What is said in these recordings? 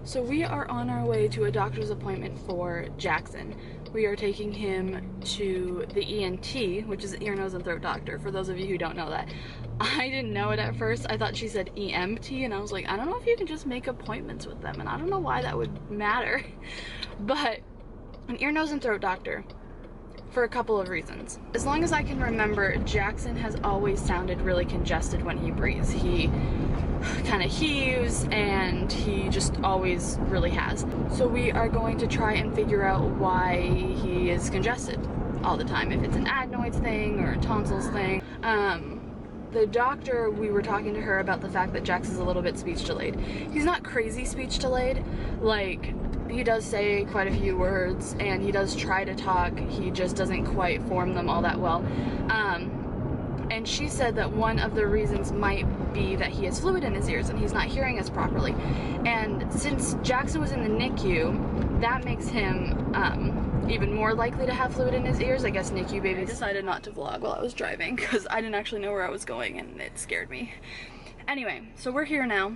So we are on our way to a doctor's appointment for Jackson. We are taking him to the ENT, which is ear, nose, and throat doctor, for those of you who don't know that. I didn't know it at first. I thought she said EMT, and I was like, I don't know if you can just make appointments with them, and I don't know why that would matter. But an ear, nose, and throat doctor, for a couple of reasons. As long as I can remember, Jackson has always sounded really congested when he breathes. He kind of heaves, and he just always really has. So we are going to try and figure out why he is congested all the time, if it's an adenoids thing or a tonsils thing. The doctor, we were talking to her about the fact that Jax is a little bit speech delayed. He's not crazy speech delayed, like he does say quite a few words and he does try to talk, he just doesn't quite form them all that well. And she said that one of the reasons might be that he has fluid in his ears and he's not hearing us properly. And since Jackson was in the NICU, that makes him even more likely to have fluid in his ears. I guess NICU baby decided not to vlog while I was driving because I didn't actually know where I was going and it scared me. Anyway, so we're here now.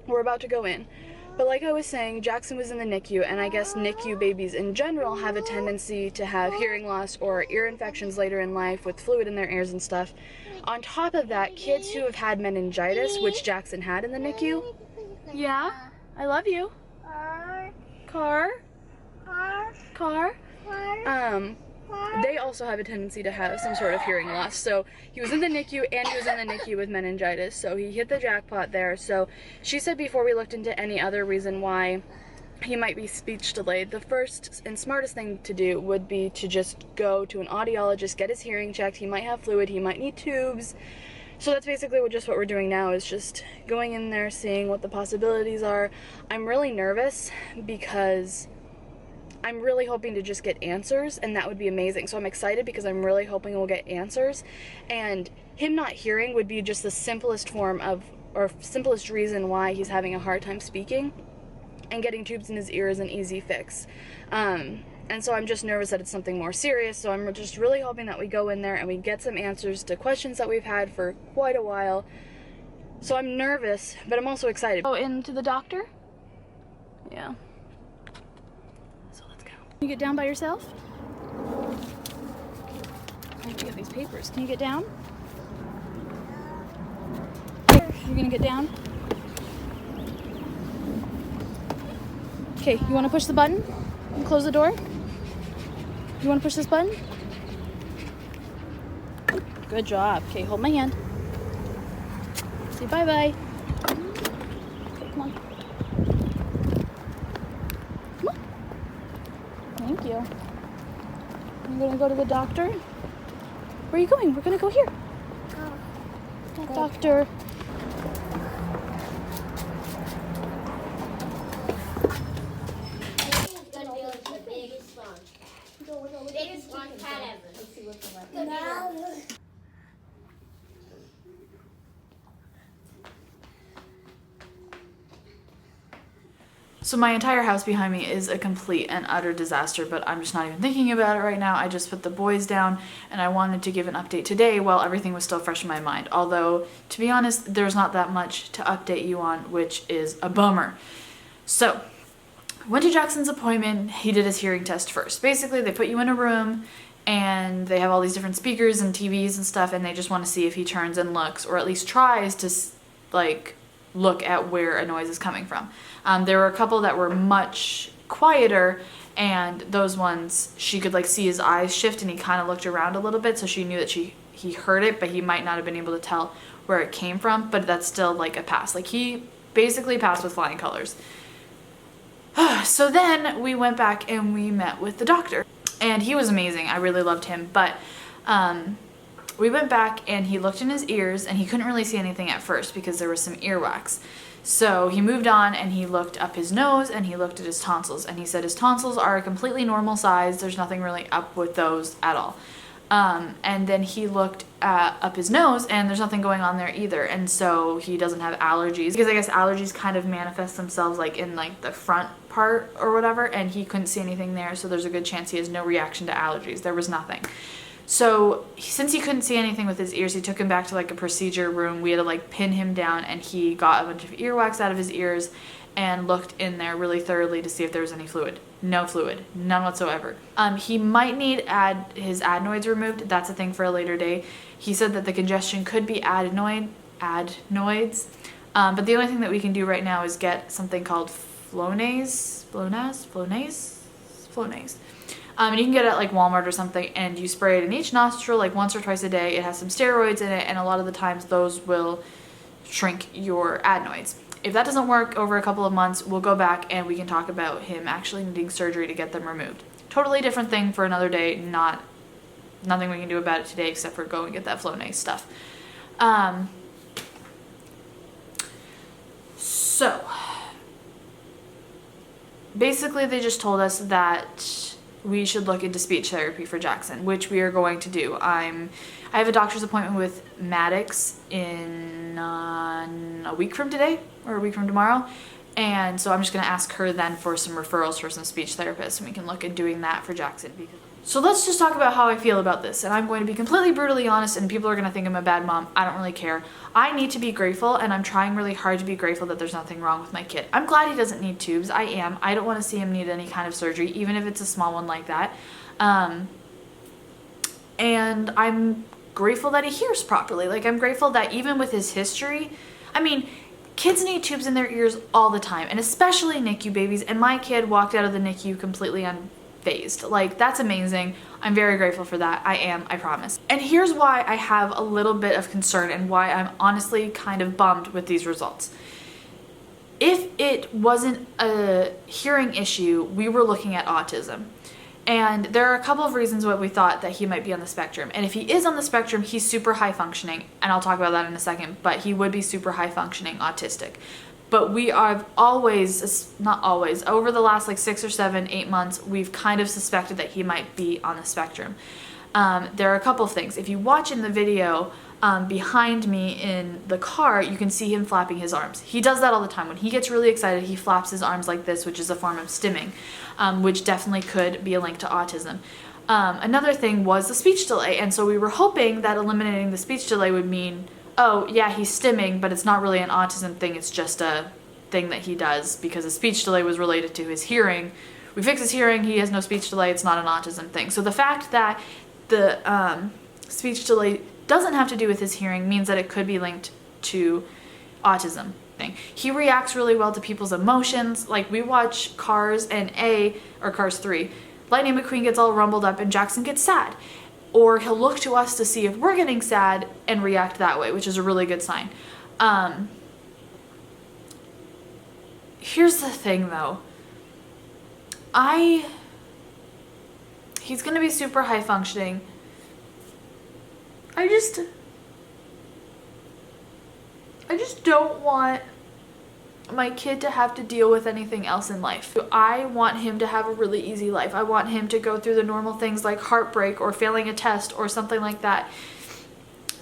We're about to go in. But like I was saying, Jackson was in the NICU, and I guess NICU babies in general have a tendency to have hearing loss or ear infections later in life with fluid in their ears and stuff. On top of that, kids who have had meningitis, which Jackson had in the NICU. Yeah? I love you. Car? They also have a tendency to have some sort of hearing loss. So he was in the NICU and he was in the NICU with meningitis. So he hit the jackpot there. So she said before we looked into any other reason why he might be speech delayed, the first and smartest thing to do would be to just go to an audiologist, get his hearing checked. He might have fluid, he might need tubes. So that's basically just what we're doing now, is just going in there, seeing what the possibilities are. I'm really nervous because I'm really hoping to just get answers, and that would be amazing. So I'm excited because I'm really hoping we'll get answers. And him not hearing would be just the simplest form of, or simplest reason why he's having a hard time speaking. And getting tubes in his ear is an easy fix. And so I'm just nervous that it's something more serious. So I'm just really hoping that we go in there and we get some answers to questions that we've had for quite a while. So I'm nervous, but I'm also excited. Go into the doctor? Yeah. Can you get down by yourself? I have to get these papers. Can you get down? You're gonna get down? Okay, you wanna push the button and close the door? You wanna push this button? Good job. Okay, hold my hand. Say bye-bye. Okay, come on. Thank you. I'm gonna go to the doctor. Where are you going? We're gonna go here. Doctor. Biggest one cat ever. Let's see what's in left. So my entire house behind me is a complete and utter disaster, but I'm just not even thinking about it right now. I just put the boys down and I wanted to give an update today while everything was still fresh in my mind. Although, to be honest, there's not that much to update you on, which is a bummer. So, went to Jackson's appointment. He did his hearing test first. Basically, they put you in a room and they have all these different speakers and TVs and stuff, and they just want to see if he turns and looks, or at least tries to, like, look at where a noise is coming from. There were a couple that were much quieter, and those ones, she could like see his eyes shift and he kind of looked around a little bit, so she knew that he heard it, but he might not have been able to tell where it came from, but that's still like a pass. Like, he basically passed with flying colors. So then we went back and we met with the doctor, and he was amazing. I really loved him, but we went back and he looked in his ears and he couldn't really see anything at first because there was some earwax. So he moved on and he looked up his nose and he looked at his tonsils, and he said his tonsils are a completely normal size. There's nothing really up with those at all. And then he looked up his nose and there's nothing going on there either. And so he doesn't have allergies, because I guess allergies kind of manifest themselves like in like the front part or whatever, and he couldn't see anything there. So there's a good chance he has no reaction to allergies. There was nothing. So since he couldn't see anything with his ears, he took him back to like a procedure room. We had to like pin him down, and he got a bunch of earwax out of his ears, and looked in there really thoroughly to see if there was any fluid. No fluid, none whatsoever. He might need his adenoids removed. That's a thing for a later day. He said that the congestion could be adenoids, but the only thing that we can do right now is get something called Flonase. And you can get it at like Walmart or something, and you spray it in each nostril like once or twice a day. It has some steroids in it, and a lot of the times those will shrink your adenoids. If that doesn't work over a couple of months, we'll go back and we can talk about him actually needing surgery to get them removed. Totally different thing for another day. Nothing we can do about it today except for go and get that Flonase stuff. So basically they just told us that we should look into speech therapy for Jaxon, which we are going to do. I have a doctor's appointment with Maddox in a week from today, or a week from tomorrow, and so I'm just going to ask her then for some referrals for some speech therapists, and we can look at doing that for Jaxon. So let's just talk about how I feel about this, and I'm going to be completely brutally honest, and people are going to think I'm a bad mom. I don't really care. I need to be grateful, and I'm trying really hard to be grateful that there's nothing wrong with my kid. I'm glad he doesn't need tubes. I am. I don't want to see him need any kind of surgery, even if it's a small one like that. And I'm grateful that he hears properly. Like, I'm grateful that even with his history, I mean, kids need tubes in their ears all the time, and especially NICU babies, and my kid walked out of the NICU completely unfazed. Like, that's amazing. I'm very grateful for that. I promise. And here's why I have a little bit of concern and why I'm honestly kind of bummed with these results. If it wasn't a hearing issue, we were looking at autism. And there are a couple of reasons why we thought that he might be on the spectrum. And if he is on the spectrum, he's super high functioning. And I'll talk about that in a second, but he would be super high functioning autistic. But we have always, not always, over the last like 6 or 7, 8 months, we've kind of suspected that he might be on the spectrum. There are a couple of things. If you watch in the video behind me in the car, you can see him flapping his arms. He does that all the time. When he gets really excited, he flaps his arms like this, which is a form of stimming, which definitely could be a link to autism. Another thing was the speech delay, and so we were hoping that eliminating the speech delay would mean, oh yeah, he's stimming, but it's not really an autism thing, it's just a thing that he does because the speech delay was related to his hearing. We fix his hearing, he has no speech delay, it's not an autism thing. So the fact that the speech delay doesn't have to do with his hearing means that it could be linked to autism thing. He reacts really well to people's emotions. Like, we watch Cars or Cars 3, Lightning McQueen gets all rumbled up and Jaxon gets sad. Or he'll look to us to see if we're getting sad and react that way, which is a really good sign. Here's the thing though. He's gonna be super high functioning. I just don't want my kid to have to deal with anything else in life. I want him to have a really easy life. I want him to go through the normal things like heartbreak or failing a test or something like that.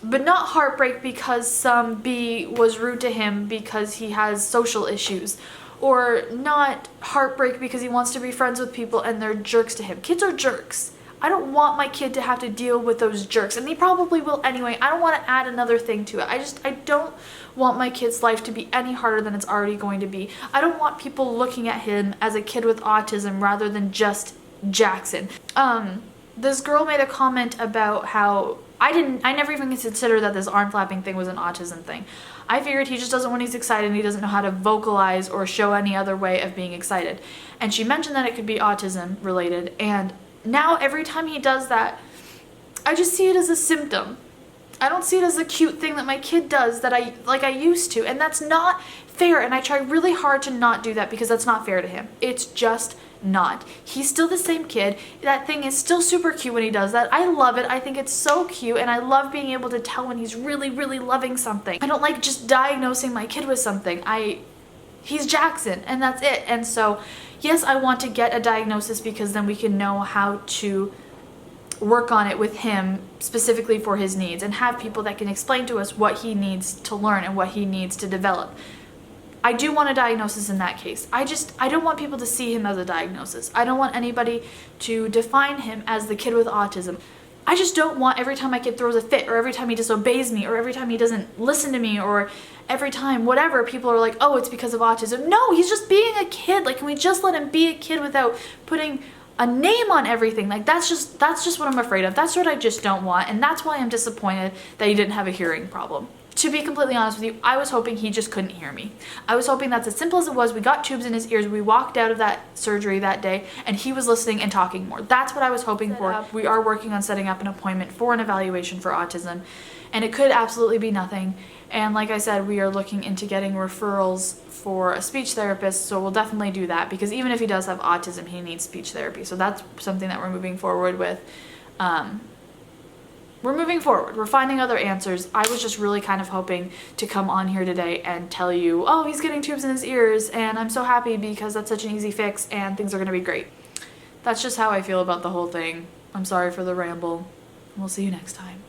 But not heartbreak because some bee was rude to him because he has social issues. Or not heartbreak because he wants to be friends with people and they're jerks to him. Kids are jerks. I don't want my kid to have to deal with those jerks, and he probably will anyway. I don't want to add another thing to it. I don't want my kid's life to be any harder than it's already going to be. I don't want people looking at him as a kid with autism rather than just Jaxon. This girl made a comment about how I never even considered that this arm flapping thing was an autism thing. I figured he just doesn't, when he's excited, and he doesn't know how to vocalize or show any other way of being excited. And she mentioned that it could be autism related, and now every time he does that, I just see it as a symptom. I don't see it as a cute thing that my kid does that I used to, and that's not fair, and I try really hard to not do that because that's not fair to him. It's just not. He's still the same kid. That thing is still super cute when he does that. I love it. I think it's so cute, and I love being able to tell when he's really, really loving something. I don't like just diagnosing my kid with something. He's Jaxon, and that's it. And so, yes, I want to get a diagnosis because then we can know how to work on it with him specifically for his needs and have people that can explain to us what he needs to learn and what he needs to develop. I do want a diagnosis in that case. I don't want people to see him as a diagnosis. I don't want anybody to define him as the kid with autism. I just don't want every time my kid throws a fit, or every time he disobeys me, or every time he doesn't listen to me, or every time whatever, people are like, oh, it's because of autism. No, he's just being a kid. Like, can we just let him be a kid without putting a name on everything? Like, that's just what I'm afraid of. That's what I just don't want, and that's why I'm disappointed that he didn't have a hearing problem. To be completely honest with you, I was hoping he just couldn't hear me. I was hoping that's as simple as it was. We got tubes in his ears. We walked out of that surgery that day and he was listening and talking more. That's what I was hoping for. We are working on setting up an appointment for an evaluation for autism, and it could absolutely be nothing. And like I said, we are looking into getting referrals for a speech therapist, so we'll definitely do that, because even if he does have autism, he needs speech therapy. So that's something that we're moving forward with. We're moving forward. We're finding other answers. I was just really kind of hoping to come on here today and tell you, oh, he's getting tubes in his ears, and I'm so happy because that's such an easy fix and things are going to be great. That's just how I feel about the whole thing. I'm sorry for the ramble. We'll see you next time.